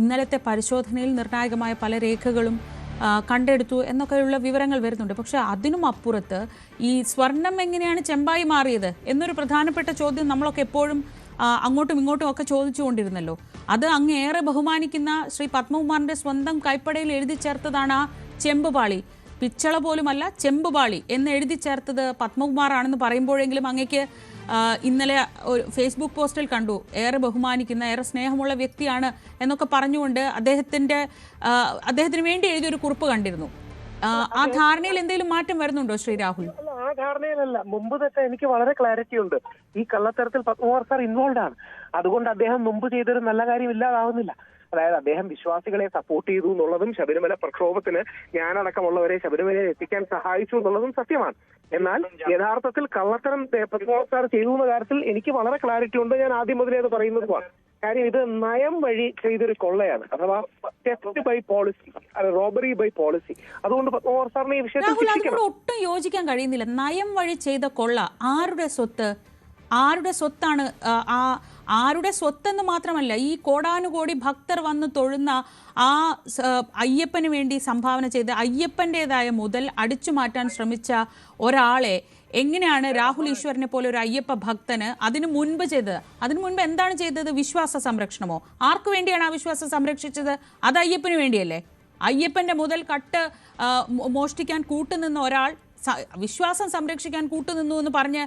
ഇന്നലത്തെ പരിശോധനയിൽ നിർണായകമായ പല രേഖകളും കണ്ടെടുത്തു എന്നൊക്കെയുള്ള വിവരങ്ങൾ വരുന്നുണ്ട്. പക്ഷേ അതിനും അപ്പുറത്ത് ഈ സ്വർണം എങ്ങനെയാണ് ചെമ്പായി മാറിയത് എന്നൊരു പ്രധാനപ്പെട്ട ചോദ്യം നമ്മളൊക്കെ എപ്പോഴും അങ്ങോട്ടും ഇങ്ങോട്ടും ഒക്കെ ചോദിച്ചുകൊണ്ടിരുന്നല്ലോ. അത് അങ്ങേറെ ബഹുമാനിക്കുന്ന ശ്രീ പത്മകുമാറിന്റെ സ്വന്തം കൈപ്പടയിൽ എഴുതി ചേർത്തതാണ് ആ ചെമ്പുപാളി. പിച്ചള പോലുമല്ല, ചെമ്പുപാളി എന്ന് എഴുതി ചേർത്തത് പത്മകുമാറാണെന്ന് പറയുമ്പോഴെങ്കിലും അങ്ങേക്ക് ഇന്നലെ ഒരു ഫേസ്ബുക്ക് പോസ്റ്റിൽ കണ്ടു, ഏറെ ബഹുമാനിക്കുന്ന ഏറെ സ്നേഹമുള്ള വ്യക്തിയാണ് എന്നൊക്കെ പറഞ്ഞുകൊണ്ട് അദ്ദേഹത്തിന് വേണ്ടി എഴുതിയൊരു കുറിപ്പ് കണ്ടിരുന്നു. ആ ധാരണയിൽ എന്തെങ്കിലും മാറ്റം വരുന്നുണ്ടോ ശ്രീ രാഹുൽ? ആ ധാരണയിലല്ല, മുമ്പ് തൊട്ട് എനിക്ക് വളരെ ക്ലാരിറ്റി ഉണ്ട്. ഈ കള്ളത്തരത്തിൽ പത്മകുമാർ സാർ ഇൻവോൾവ് ആണ്. അതുകൊണ്ട് അദ്ദേഹം മുമ്പ് ചെയ്തൊരു നല്ല കാര്യം ഇല്ലാതാവുന്നില്ല. അതായത് അദ്ദേഹം വിശ്വാസികളെ സപ്പോർട്ട് ചെയ്തു എന്നുള്ളതും ശബരിമല പ്രക്ഷോഭത്തിന് ഞാനടക്കമുള്ളവരെ ശബരിമലയിൽ എത്തിക്കാൻ സഹായിച്ചു എന്നുള്ളതും സത്യമാണ്. എന്നാൽ യഥാർത്ഥത്തിൽ കള്ളത്തരം പത്മകുമാർ സാർ ചെയ്തു എന്ന കാര്യത്തിൽ എനിക്ക് വളരെ ക്ലാരിറ്റി ഉണ്ട്. ഞാൻ ആദ്യം മുതലേ അത് പറയുന്നത് കാര്യം ഇത് നയം വഴി ചെയ്തൊരു കൊള്ളയാണ്, അഥവാ theft by policy, robbery by policy. അതുകൊണ്ട് പത്മകുമാർ സാറിനെ ഈ വിഷയത്തിൽ ഒട്ടും യോജിക്കാൻ കഴിയുന്നില്ല. നയം വഴി ചെയ്ത കൊള്ള ആരുടെ സ്വത്ത്, ആരുടെ സ്വത്താണ്? ആരുടെ സ്വത്തെന്ന് മാത്രമല്ല, ഈ കോടാനുകോടി ഭക്തർ വന്ന് തൊഴുന്ന ആ അയ്യപ്പന് വേണ്ടി സംഭാവന ചെയ്ത് അയ്യപ്പൻ്റെതായ മുതൽ അടിച്ചു മാറ്റാൻ ശ്രമിച്ച ഒരാളെ എങ്ങനെയാണ് രാഹുൽ ഈശ്വറിനെ പോലെ ഒരു അയ്യപ്പ ഭക്തന് അതിനു മുൻപ് ചെയ്തത്? അതിനു മുൻപ് എന്താണ് ചെയ്തത്? വിശ്വാസ സംരക്ഷണമോ? ആർക്കു വേണ്ടിയാണ് ആ വിശ്വാസം സംരക്ഷിച്ചത്? അത് അയ്യപ്പന് വേണ്ടിയല്ലേ? അയ്യപ്പന്റെ മുതൽ കട്ട് മോഷ്ടിക്കാൻ കൂട്ടുനിന്ന ഒരാൾ വിശ്വാസം സംരക്ഷിക്കാൻ കൂട്ടുനിന്നു എന്ന് പറഞ്ഞ്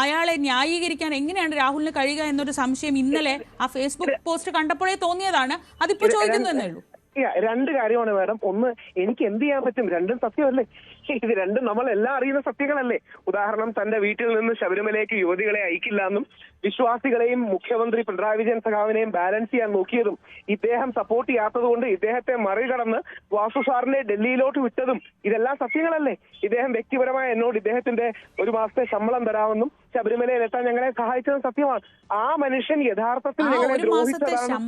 അയാളെ ന്യായീകരിക്കാൻ എങ്ങനെയാണ് രാഹുലിന് കഴിയുക എന്നൊരു സംശയം ഇന്നലെ ആ ഫേസ്ബുക്ക് പോസ്റ്റ് കണ്ടപ്പോഴേ തോന്നിയതാണ്. അതിപ്പോ ചോദിക്കുന്നു എന്നേ ഉള്ളൂ. രണ്ട് കാര്യമാണ് മാഡം. ഒന്ന്, എനിക്ക് എന്ത് ചെയ്യാൻ പറ്റും? രണ്ടും സത്യമല്ലേ? ഇത് രണ്ടും നമ്മൾ എല്ലാം അറിയുന്ന സത്യങ്ങളല്ലേ? ഉദാഹരണം, തന്റെ വീട്ടിൽ നിന്ന് ശബരിമലയ്ക്ക് യുവതികളെ അയക്കില്ല എന്നും വിശ്വാസികളെയും മുഖ്യമന്ത്രി പിണറായി വിജയൻ സഖാവിനെയും ബാലൻസ് ചെയ്യാൻ നോക്കിയതും ഇദ്ദേഹം സപ്പോർട്ട് ചെയ്യാത്തത് കൊണ്ട് ഇദ്ദേഹത്തെ മറികടന്ന് വാസു സാറിനെ ഡൽഹിയിലോട്ട് വിട്ടതും ഇതെല്ലാം സത്യങ്ങളല്ലേ? ഇദ്ദേഹം വ്യക്തിപരമായി എന്നോട് ഇദ്ദേഹത്തിന്റെ ഒരു മാസത്തെ ശമ്പളം തരാമെന്നും ശബരിമലയിൽ എത്താൻ ഞങ്ങളെ സഹായിച്ചതും സത്യമാണ്. ആ മനുഷ്യൻ യഥാർത്ഥത്തിൽ ഞങ്ങളെ ദ്രോഹിച്ചതാണ്.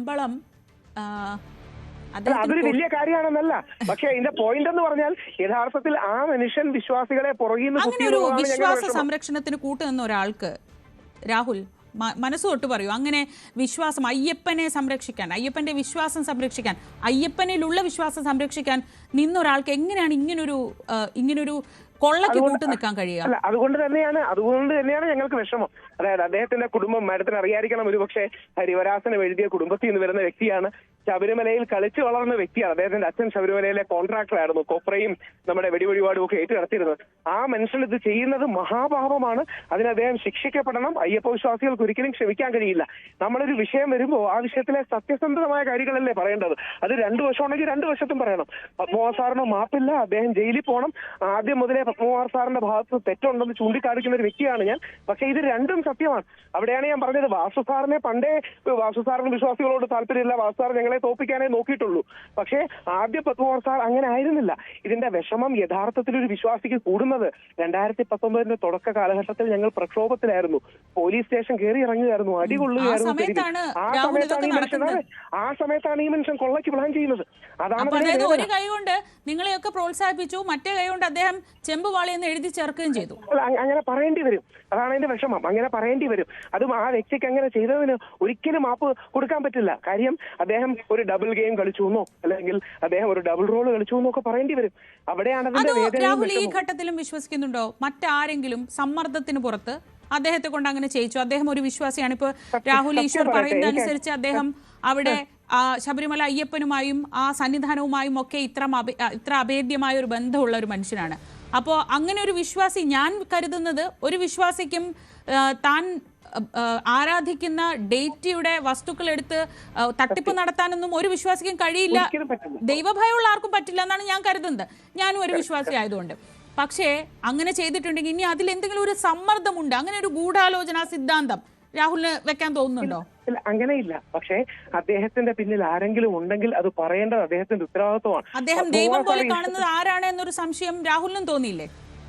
അതൊരു വലിയ കാര്യമാണെന്നല്ല, പക്ഷെ അതിന്റെ പോയിന്റ് എന്ന് പറഞ്ഞാൽ യഥാർത്ഥത്തിൽ ആ മനുഷ്യൻ വിശ്വാസികളെ പുറകിൽ നിന്ന് വിശ്വാസ സംരക്ഷണത്തിന് കൂട്ടുനിന്ന ഒരാൾക്ക് രാഹുൽ മനസ്സ് തൊട്ട് പറയൂ, അങ്ങനെ വിശ്വാസം അയ്യപ്പനെ സംരക്ഷിക്കാൻ, അയ്യപ്പന്റെ വിശ്വാസം സംരക്ഷിക്കാൻ, അയ്യപ്പനിലുള്ള വിശ്വാസം സംരക്ഷിക്കാൻ നിന്നൊരാൾക്ക് എങ്ങനെയാണ് ഇങ്ങനൊരു കൊള്ളക്ക് കൂട്ടു നിൽക്കാൻ കഴിയുക? അല്ല, അതുകൊണ്ട് തന്നെയാണ് ഞങ്ങൾക്ക് വിഷമം. അതായത് അദ്ദേഹത്തിന്റെ കുടുംബം മാഡത്തിന് അറിയാതിരിക്കണം, ഒരുപക്ഷെ ഹരിവരാസനം എഴുതിയ കുടുംബത്തിൽ നിന്ന് വരുന്ന വ്യക്തിയാണ്. ശബരിമലയിൽ കളിച്ചു വളർന്ന വ്യക്തിയാണ്. അദ്ദേഹത്തിന്റെ അച്ഛൻ ശബരിമലയിലെ കോൺട്രാക്ടറായിരുന്നു. കൊപ്രയും നമ്മുടെ വെടിവഴിപാടും ഒക്കെ ഏറ്റു നടത്തിയിരുന്നത്. ആ മനുഷ്യൻ ഇത് ചെയ്യുന്നത് മഹാപാപമാണ്. അതിന് അദ്ദേഹം ശിക്ഷിക്കപ്പെടണം. അയ്യപ്പ വിശ്വാസികൾക്ക് ഒരിക്കലും ക്ഷമിക്കാൻ കഴിയില്ല. നമ്മളൊരു വിഷയം വരുമ്പോൾ ആ വിഷയത്തിലെ സത്യസന്ധമായ കാര്യങ്ങളല്ലേ പറയേണ്ടത്. അത് രണ്ടു വശമുണ്ടെങ്കിൽ രണ്ടു വശത്തും പറയണം. പത്മകുമാർ സാറിന് മാപ്പില്ല, അദ്ദേഹം ജയിലിൽ പോകണം. ആദ്യം മുതലേ പത്മകുമാർ സാറിന്റെ ഭാഗത്ത് തെറ്റുണ്ടെന്ന് ചൂണ്ടിക്കാണിക്കുന്ന ഒരു വ്യക്തിയാണ് ഞാൻ. പക്ഷെ ഇത് രണ്ടും സത്യമാണ്. അവിടെയാണ് ഞാൻ പറഞ്ഞത്, വാസു സാറിന് വിശ്വാസികളോട് താല്പര്യമില്ല, വാസു സാർ ഞങ്ങളെ തോപ്പിക്കാനേ നോക്കിയിട്ടുള്ളൂ. പക്ഷേ ആദ്യ പത്മകുമാർ സാർ അങ്ങനെ ആയിരുന്നില്ല. ഇതിന്റെ വിഷമം യഥാർത്ഥത്തിൽ ഒരു വിശ്വാസിക്ക് കൂടുന്നത് 2019 തുടക്ക കാലഘട്ടത്തിൽ ഞങ്ങൾ പ്രക്ഷോഭത്തിലായിരുന്നു. പോലീസ് സ്റ്റേഷൻ കയറി ഇറങ്ങുകയായിരുന്നു, അടികൊള്ളുകയായിരുന്നു. ആ സമയത്താണ് ഈ മനുഷ്യൻ കൊള്ളയ്ക്ക് പ്ലാൻ ചെയ്യുന്നത്. അതാണ് ഒരു കൈ കൊണ്ട് നിങ്ങളെയൊക്കെ പ്രോത്സാഹിപ്പിച്ചു, മറ്റേ കൈ കൊണ്ട് അദ്ദേഹം ചെമ്പുവാളി എന്ന് എഴുതി ചേർക്കുകയും ചെയ്തു. അങ്ങനെ പറയേണ്ടി വരും. അതാണ് അതിന്റെ വിഷമം. അങ്ങനെ പറയേണ്ടി വരും. അതും ആ വ്യക്തിക്ക് അങ്ങനെ ചെയ്തതിന് ഒരിക്കലും മാപ്പ് കൊടുക്കാൻ പറ്റില്ല. കാര്യം അദ്ദേഹം ഒരു ഡബിൾ ഗെയിം കളിച്ചു എന്നോ അല്ലെങ്കിൽ അദ്ദേഹം ഒരു ഡബിൾ റോൾ കളിച്ചു എന്നൊക്കെ പറയേണ്ടി വരും. അവിടെയാണ് രാഹുൽ ഈ ഘട്ടത്തിലും വിശ്വസിക്കുന്നുണ്ടോ മറ്റാരെങ്കിലും സമ്മർദ്ദത്തിന് പുറത്ത് അദ്ദേഹത്തെ കൊണ്ട് അങ്ങനെ ചെയ്യിച്ചു? അദ്ദേഹം ഒരു വിശ്വാസിയാണ്. ഇപ്പൊ രാഹുൽ ഈശ്വർ പറയുന്നത് അനുസരിച്ച് അദ്ദേഹം അവിടെ ശബരിമല അയ്യപ്പനുമായും ആ സന്നിധാനവുമായും ഒക്കെ ഇത്ര അഭേദ്യമായ ഒരു ബന്ധമുള്ള ഒരു മനുഷ്യനാണ്. അപ്പോൾ അങ്ങനെ ഒരു വിശ്വാസി, ഞാൻ കരുതുന്നത് ഒരു വിശ്വാസിക്കും താൻ ആരാധിക്കുന്ന ഡേറ്റിയുടെ വസ്തുക്കൾ എടുത്ത് തട്ടിപ്പ് നടത്താനൊന്നും ഒരു വിശ്വാസിക്കും കഴിയില്ല. ദൈവഭയമുള്ള ആർക്കും പറ്റില്ല എന്നാണ് ഞാൻ കരുതുന്നത്. ഞാനും ഒരു വിശ്വാസി ആയതുകൊണ്ട്. പക്ഷേ അങ്ങനെ ചെയ്തിട്ടുണ്ടെങ്കിൽ ഇനി അതിൽ എന്തെങ്കിലും ഒരു സമ്മർദ്ദമുണ്ട്, അങ്ങനെ ഒരു ഗൂഢാലോചന സിദ്ധാന്തം രാഹുലിന് വെക്കാൻ തോന്നുന്നുണ്ടോ? ഇല്ല, അങ്ങനെയില്ല. പക്ഷേ അദ്ദേഹത്തിന്റെ പിന്നിൽ ആരെങ്കിലും ഉണ്ടെങ്കിൽ അത് പറയേണ്ടത് അദ്ദേഹത്തിന്റെ ഉത്തരവാദിത്വമാണ്. അദ്ദേഹം ദൈവം പോലെ കാണുന്നത് ആരാണ് എന്നൊരു സംശയം രാഹുലിനും തോന്നിയില്ലേ?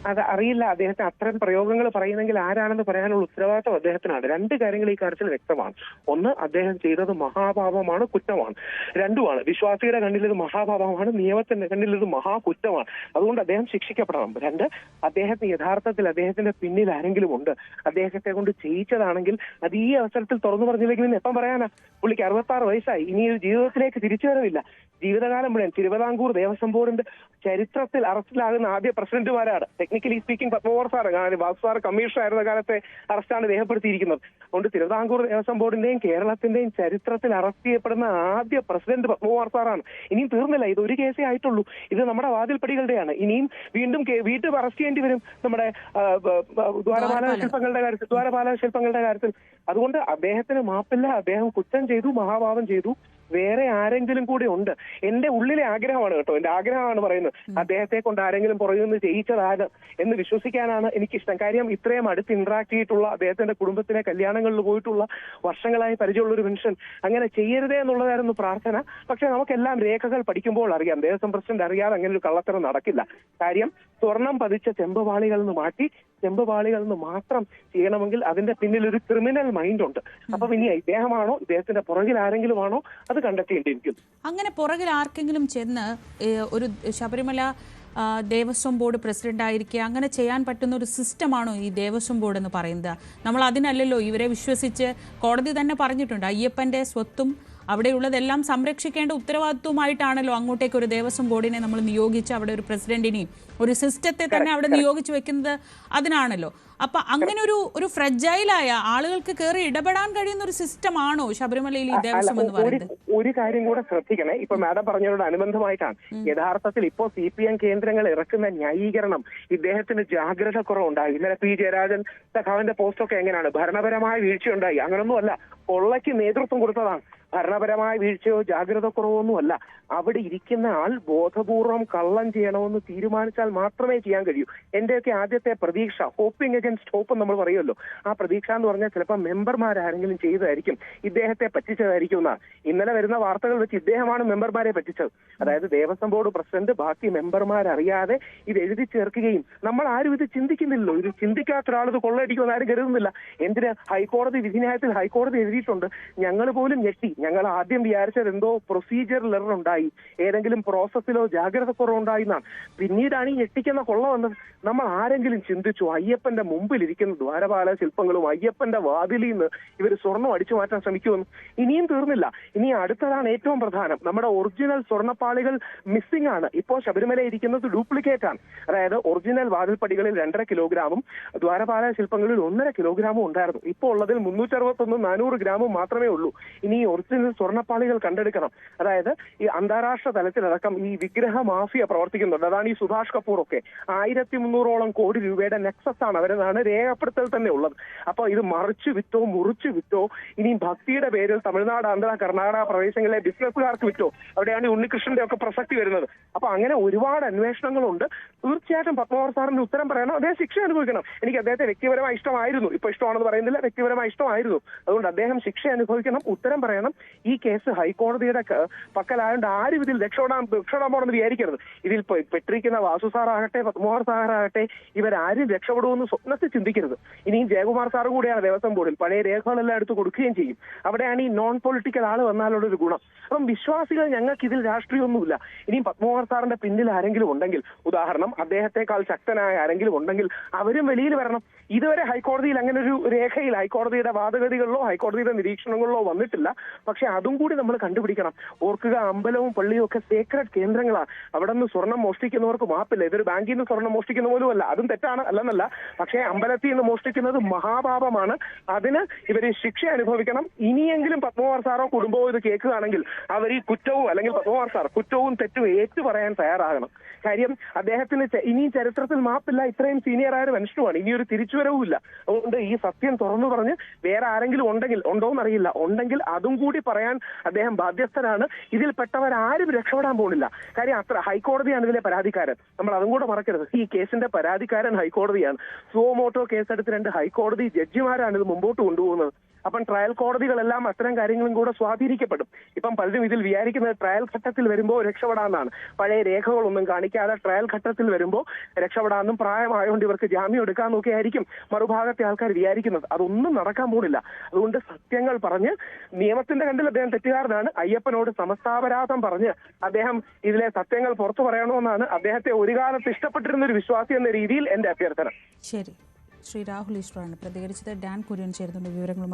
അത് അറിയില്ല. അദ്ദേഹത്തിന് അത്തരം പ്രയോഗങ്ങൾ പറയുന്നെങ്കിൽ ആരാണെന്ന് പറയാനുള്ള ഉത്തരവാദിത്വം അദ്ദേഹത്തിനാണ്. രണ്ട് കാര്യങ്ങൾ ഈ കാര്യത്തിൽ വ്യക്തമാണ്. ഒന്ന്, അദ്ദേഹം ചെയ്തത് മഹാപാപമാണ്, കുറ്റമാണ്. രണ്ടുമാണ്, വിശ്വാസിയുടെ കണ്ണിൽ ഇത് മഹാപാപമാണ്, നിയമത്തിന്റെ കണ്ണിൽ ഇത് മഹാകുറ്റമാണ്. അതുകൊണ്ട് അദ്ദേഹം ശിക്ഷിക്കപ്പെടണം. രണ്ട്, അദ്ദേഹത്തിന് യഥാർത്ഥത്തിൽ അദ്ദേഹത്തിന്റെ പിന്നിൽ ആരെങ്കിലും ഉണ്ട്, അദ്ദേഹത്തെ കൊണ്ട് ചെയ്യിച്ചതാണെങ്കിൽ അത് ഈ അവസരത്തിൽ തുറന്നു പറഞ്ഞില്ലെങ്കിൽ പിന്നെ എപ്പം പറയാനാ? പുള്ളിക്ക് 66 വയസ്സായി, ഇനി ഒരു ജീവിതത്തിലേക്ക് തിരിച്ചു വരവില്ല. ജീവിതകാലം മുഴുവൻ തിരുവിതാംകൂർ ദേവസ്വം ബോർഡിന്റെ ചരിത്രത്തിൽ അറസ്റ്റിലാകുന്ന ആദ്യ പ്രസിഡന്റുമാരാണ്. Technically speaking Padmakumar sir, Vasu sir commissioner ആയിരുന്ന കാലത്തെ അറസ്റ്റാണ് രേഖപ്പെടുത്തിയിരിക്കുന്നത്. അതുകൊണ്ട് തിരുവിതാംകൂർ ദേവസ്വം ബോർഡിന്റെയും കേരളത്തിന്റെയും ചരിത്രത്തിൽ അറസ്റ്റ് ചെയ്യപ്പെടുന്ന ആദ്യ പ്രസിഡന്റ് പത്മകുമാർ സാറാണ്. ഇനിയും തീർന്നില്ല, ഇത് ഒരു കേസേ ആയിട്ടുള്ളൂ. ഇത് നമ്മുടെ വാതിൽപ്പടികളുടെയാണ്. ഇനിയും വീണ്ടും വീണ്ടും അറസ്റ്റ് ചെയ്യേണ്ടി വരും നമ്മുടെ ദ്വാരപാലക ശില്പങ്ങളുടെ കാര്യത്തിൽ. അതുകൊണ്ട് അദ്ദേഹത്തിന് മാപ്പില്ല. അദ്ദേഹം കുറ്റം ചെയ്തു, മഹാപാപം ചെയ്തു. വേറെ ആരെങ്കിലും കൂടി ഉണ്ട്. എന്റെ ഉള്ളിലെ ആഗ്രഹമാണ് കേട്ടോ, എന്റെ ആഗ്രഹമാണ് പറയുന്നത്. അദ്ദേഹത്തെ കൊണ്ട് ആരെങ്കിലും പുറകിൽ നിന്ന് ചെയ്യിച്ചതാണ് എന്ന് വിശ്വസിക്കാനാണ് എനിക്കിഷ്ടം. കാര്യം ഇത്രയും അടുത്ത് ഇന്ററാക്ട് ചെയ്തിട്ടുള്ള, അദ്ദേഹത്തിന്റെ കുടുംബത്തിലെ കല്യാണങ്ങളിൽ പോയിട്ടുള്ള, വർഷങ്ങളായി പരിചയമുള്ള ഒരു മനുഷ്യൻ അങ്ങനെ ചെയ്യരുതേ എന്നുള്ളതായിരുന്നു പ്രാർത്ഥന. പക്ഷെ നമുക്കെല്ലാം രേഖകൾ പഠിക്കുമ്പോൾ അറിയാം, ദേവസ്വം പ്രസിഡന്റ് അറിയാതെ അങ്ങനെ ഒരു കള്ളത്തരം നടക്കില്ല. കാര്യം സ്വർണം പതിച്ച ചെമ്പുപാളികളിൽ നിന്ന് മാറ്റി ചെമ്പുപാളികളിൽ നിന്ന് മാത്രം ചെയ്യണമെങ്കിൽ അതിന്റെ പിന്നിൽ ഒരു ക്രിമിനൽ മൈൻഡ് ഉണ്ട്. അപ്പൊ ഇനി ഇദ്ദേഹമാണോ, ഇദ്ദേഹത്തിന്റെ പുറകിൽ ആരെങ്കിലും ആണോ, അത് കണ്ടെത്തിയിരിക്കും. അങ്ങനെ പുറകിൽ ആർക്കെങ്കിലും ചെന്ന് ഒരു ശബരിമല ദേവസ്വം ബോർഡ് പ്രസിഡന്റ് ആയിരിക്കുക, അങ്ങനെ ചെയ്യാൻ പറ്റുന്ന ഒരു സിസ്റ്റമാണോ ഈ ദേവസ്വം ബോർഡ് എന്ന് പറയുന്നത്? നമ്മൾ അതിനല്ലല്ലോ ഇവരെ വിശ്വസിച്ച്, കോടതി തന്നെ പറഞ്ഞിട്ടുണ്ട്, അയ്യപ്പന്റെ സ്വത്തും അവിടെയുള്ളതെല്ലാം സംരക്ഷിക്കേണ്ട ഉത്തരവാദിത്വമായിട്ടാണല്ലോ അങ്ങോട്ടേക്ക് ഒരു ദേവസ്വം ബോർഡിനെ നമ്മൾ നിയോഗിച്ച് അവിടെ ഒരു പ്രസിഡന്റിനെയും ഒരു സിസ്റ്റത്തെ തന്നെ അവിടെ നിയോഗിച്ച് വെക്കുന്നത് അതിനാണല്ലോ. അപ്പൊ അങ്ങനെ ഒരു ഫ്രജൈലായ ആളുകൾക്ക് കയറി ഇടപെടാൻ കഴിയുന്ന ഒരു സിസ്റ്റം ആണോ ശബരിമലയിൽ ഈ ദേവസ്വം എന്ന് പറയുന്നത്? ഒരു കാര്യം കൂടെ ശ്രദ്ധിക്കണേ. ഇപ്പൊ മാഡം പറഞ്ഞതോട് അനുബന്ധമായിട്ടാണ് യഥാർത്ഥത്തിൽ ഇപ്പോ CPM കേന്ദ്രങ്ങൾ ഇറക്കുന്ന ന്യായീകരണം ഇദ്ദേഹത്തിന് ജാഗ്രത കുറവുണ്ടായി. ഇന്നലെ P. ജയരാജൻ സഖാവിന്റെ പോസ്റ്റൊക്കെ എങ്ങനെയാണ്, ഭരണപരമായ വീഴ്ചയുണ്ടായി, അങ്ങനൊന്നും അല്ല, കൊള്ളയ്ക്ക് നേതൃത്വം കൊടുത്തതാണ്. ഭരണപരമായ വീഴ്ചയോ ജാഗ്രത കുറവൊന്നും അല്ല. അവിടെ ഇരിക്കുന്ന ആൾ ബോധപൂർവം കള്ളം ചെയ്യണമെന്ന് തീരുമാനിച്ചാൽ മാത്രമേ ചെയ്യാൻ കഴിയൂ. എന്റെയൊക്കെ ആദ്യത്തെ പ്രതീക്ഷ, ഹോപ്പിംഗ് അഗൻസ്റ്റ് ഹോപ്പ് നമ്മൾ പറയുമല്ലോ, ആ പ്രതീക്ഷ എന്ന് പറഞ്ഞാൽ ചിലപ്പോൾ മെമ്പർമാരാരെങ്കിലും ചെയ്തതായിരിക്കും, ഇദ്ദേഹത്തെ പറ്റിച്ചതായിരിക്കും എന്നാണ്. ഇന്നലെ വരുന്ന വാർത്തകൾ വെച്ച് ഇദ്ദേഹമാണ് മെമ്പർമാരെ പറ്റിച്ചത്. അതായത് ദേവസ്വം ബോർഡ് പ്രസിഡന്റ് ബാക്കി മെമ്പർമാരറിയാതെ ഇത് എഴുതി ചേർക്കുകയും, നമ്മൾ ആരും ഇത് ചിന്തിക്കുന്നില്ലല്ലോ, ഇത് ചിന്തിക്കാത്ത ഒരാൾ ഇത് കൊള്ളയടിക്കുമെന്ന് ആരും കരുതുന്നില്ല. എന്തിന്? ഹൈക്കോടതി വിധിന്യായത്തിൽ ഹൈക്കോടതി എഴുതിയിട്ടുണ്ട്. ഞങ്ങൾ പോലും ഞെട്ടി. ഞങ്ങൾ ആദ്യം വിചാരിച്ചത് എന്തോ പ്രൊസീജിയറൽ എറർ ഉണ്ടായി, ഏതെങ്കിലും പ്രോസസ്സിലോ ജാഗ്രത കുറവുണ്ടായി എന്നാണ്. പിന്നീടാണ് ഈ ഞെട്ടിക്കുന്ന കൊള്ള വന്നത്. നമ്മൾ ആരെങ്കിലും ചിന്തിച്ചു അയ്യപ്പന്റെ മുമ്പിലിരിക്കുന്ന ദ്വാരപാല ശില്പങ്ങളും അയ്യപ്പന്റെ വാതിലിൽ നിന്ന് ഇവർ സ്വർണം അടിച്ചു മാറ്റാൻ ശ്രമിക്കുമെന്ന്? ഇനിയും തീർന്നില്ല. ഇനി അടുത്തതാണ് ഏറ്റവും പ്രധാനം. നമ്മുടെ ഒറിജിനൽ സ്വർണ്ണപ്പാളികൾ മിസ്സിംഗ് ആണ്. ഇപ്പോൾ ശബരിമല ഇരിക്കുന്നത് ഡ്യൂപ്ലിക്കേറ്റ് ആണ്. അതായത് ഒറിജിനൽ വാതിൽപ്പടികളിൽ 2.5 കിലോഗ്രാമും ദ്വാരപാല ശില്പങ്ങളിൽ 1.5 കിലോഗ്രാമും ഉണ്ടായിരുന്നു. ഇപ്പോൾ ഉള്ളതിൽ 361-400 ഗ്രാമും മാത്രമേ ഉള്ളൂ. ഇനി ഈ ഒറിജിനൽ സ്വർണ്ണപ്പാളികൾ കണ്ടെടുക്കണം. അതായത് ഈ അന്താരാഷ്ട്ര തലത്തിലടക്കം ഈ വിഗ്രഹ മാഫിയ പ്രവർത്തിക്കുന്നുണ്ട്. അതാണ് ഈ സുഭാഷ് കപൂർ ഒക്കെ 1300 കോടി രൂപയുടെ നെക്സസ് ആണ് അവരെന്നാണ് രേഖപ്പെടുത്തൽ തന്നെ ഉള്ളത്. അപ്പൊ ഇത് മറിച്ചു വിറ്റോ മുറിച്ചു വിറ്റോ, ഇനിയും ഭക്തിയുടെ പേരിൽ തമിഴ്നാട്, ആന്ധ്ര, കർണാടക പ്രദേശങ്ങളിലെ ബിസിനസ്സുകാർക്ക് വിറ്റോ, അവിടെയാണ് ഉണ്ണികൃഷ്ണന്റെ ഒക്കെ പ്രസക്തി വരുന്നത്. അപ്പൊ അങ്ങനെ ഒരുപാട് അന്വേഷണങ്ങളുണ്ട്. തീർച്ചയായിട്ടും പത്മകുമാർ സാറിന് ഉത്തരം പറയണം, അദ്ദേഹം ശിക്ഷ അനുഭവിക്കണം. എനിക്ക് അദ്ദേഹത്തെ വ്യക്തിപരമായി ഇഷ്ടമായിരുന്നു, ഇപ്പൊ ഇഷ്ടമാണെന്ന് പറയുന്നില്ല, വ്യക്തിപരമായി ഇഷ്ടമായിരുന്നു. അതുകൊണ്ട് അദ്ദേഹം ശിക്ഷ അനുഭവിക്കണം, ഉത്തരം പറയണം. ഈ കേസ് ഹൈക്കോടതിയുടെ പക്കലായതുകൊണ്ട് ആരും ഇതിൽ രക്ഷപ്പെടാൻ പോകണമെന്ന് വിചാരിക്കരുത്. ഇതിൽ പെട്ടിരിക്കുന്ന വാസു സാറാകട്ടെ പത്മകുമാർ സാറാകട്ടെ ഇവരാരും രക്ഷപ്പെടുമെന്ന് സ്വപ്നത്തിൽ ചിന്തിക്കരുത്. ഇനിയും ജയകുമാർ സാറ് കൂടെയാണ് ദേവസ്വം ബോർഡിൽ, പഴയ രേഖകളെല്ലാം എടുത്ത് കൊടുക്കുകയും ചെയ്യും. അവിടെയാണ് ഈ നോൺ പൊളിറ്റിക്കൽ ആള് വന്നാലുള്ള ഒരു ഗുണം. അപ്പം വിശ്വാസികൾ, ഞങ്ങൾക്ക് ഇതിൽ രാഷ്ട്രീയമൊന്നുമില്ല. ഇനിയും പത്മകുമാർ സാറിന്റെ പിന്നിൽ ആരെങ്കിലും ഉണ്ടെങ്കിൽ, ഉദാഹരണം അദ്ദേഹത്തെക്കാൾ ശക്തനായ ആരെങ്കിലും ഉണ്ടെങ്കിൽ അവരും വെളിയിൽ വരണം. ഇതുവരെ ഹൈക്കോടതിയിൽ അങ്ങനെ ഒരു രേഖയിൽ ഹൈക്കോടതിയുടെ വാദഗതികളിലോ ഹൈക്കോടതിയുടെ നിരീക്ഷണങ്ങളിലോ വന്നിട്ടില്ല. പക്ഷെ അതും കൂടി നമ്മൾ കണ്ടുപിടിക്കണം. ഓർക്കുക, അമ്പലവും പള്ളിയും ഒക്കെ സേക്രഡ് കേന്ദ്രങ്ങളാണ്. അവിടെ നിന്ന് സ്വർണം മോഷ്ടിക്കുന്നവർക്ക് മാപ്പില്ല. ഇതൊരു ബാങ്കിൽ നിന്ന് സ്വർണം മോഷ്ടിക്കുന്ന പോലും അല്ല, അതും തെറ്റാണ്, അല്ലെന്നല്ല. പക്ഷേ അമ്പലത്തിൽ നിന്ന് മോഷ്ടിക്കുന്നത് മഹാപാപമാണ്. അതിന് ഇവര് ശിക്ഷ അനുഭവിക്കണം. ഇനിയെങ്കിലും പത്മകുമാർ സാറോ കുടുംബവും ഇത് കേൾക്കുകയാണെങ്കിൽ അവർ ഈ കുറ്റവും, അല്ലെങ്കിൽ പത്മകുമാർ സാർ കുറ്റവും തെറ്റും ഏറ്റു പറയാൻ തയ്യാറാകണം. കാര്യം അദ്ദേഹത്തിന് ഇനിയും ചരിത്രത്തിൽ മാപ്പില്ല. ഇത്രയും സീനിയറായ ഒരു മനുഷ്യനുമാണ്, ഇനിയൊരു തിരിച്ചുവരവുമില്ല. അതുകൊണ്ട് ഈ സത്യം തുറന്നു പറഞ്ഞ് വേറെ ആരെങ്കിലും ഉണ്ടെങ്കിൽ, ഉണ്ടോന്നറിയില്ല, ഉണ്ടെങ്കിൽ അതും കൂടി പറയാൻ അദ്ദേഹം ബാധ്യസ്ഥനാണ്. ഇതിൽപ്പെട്ടവരാരും രക്ഷപ്പെടാൻ പോകുന്നില്ല. കാര്യം അത്ര ഹൈക്കോടതിയാണ് ഇതിലെ പരാതിക്കാരൻ. നമ്മൾ അതും കൂടെ മറക്കരുത്. ഈ കേസിന്റെ പരാതിക്കാരൻ ഹൈക്കോടതിയാണ്. സുവോമോട്ടോ കേസെടുത്ത് 2 ഹൈക്കോടതി ജഡ്ജിമാരാണ് ഇത് മുമ്പോട്ട് കൊണ്ടുപോകുന്നത്. അപ്പം ട്രയൽ കോടതികളെല്ലാം അത്തരം കാര്യങ്ങളും കൂടെ സ്വാധീനിക്കപ്പെടും. ഇപ്പം പലരും ഇതിൽ വിചാരിക്കുന്നത് ട്രയൽ ഘട്ടത്തിൽ വരുമ്പോൾ രക്ഷപ്പെടാമെന്നാണ്. പഴയ രേഖകളൊന്നും കാണിക്കാതെ ട്രയൽ ഘട്ടത്തിൽ വരുമ്പോൾ രക്ഷപ്പെടാമെന്നും പ്രായമായതുകൊണ്ട് ഇവർക്ക് ജാമ്യം എടുക്കാമെന്നൊക്കെ ആയിരിക്കും മറുഭാഗത്തെ ആൾക്കാർ വിചാരിക്കുന്നത്. അതൊന്നും നടക്കാൻ പോകുന്നില്ല. അതുകൊണ്ട് സത്യങ്ങൾ പറഞ്ഞ് നിയമത്തിന്റെ കണ്ടിൽ അദ്ദേഹം തെറ്റുകാരനാണ്. അയ്യപ്പനോട് സമസ്താപരാധം പറഞ്ഞ് അദ്ദേഹം ഇതിലെ സത്യങ്ങൾ പുറത്തു പറയണമെന്നാണ് അദ്ദേഹത്തെ ഒരു കാലത്ത് ഇഷ്ടപ്പെട്ടിരുന്ന ഒരു വിശ്വാസി എന്ന രീതിയിൽ എന്റെ അഭ്യർത്ഥന. ശരി, ശ്രീ രാഹുൽ ഈശ്വറാണ് പ്രതികരിച്ചത്. ഡാൻ കുര്യൻ ചേരുന്നുണ്ട് വിവരങ്ങളുമായി.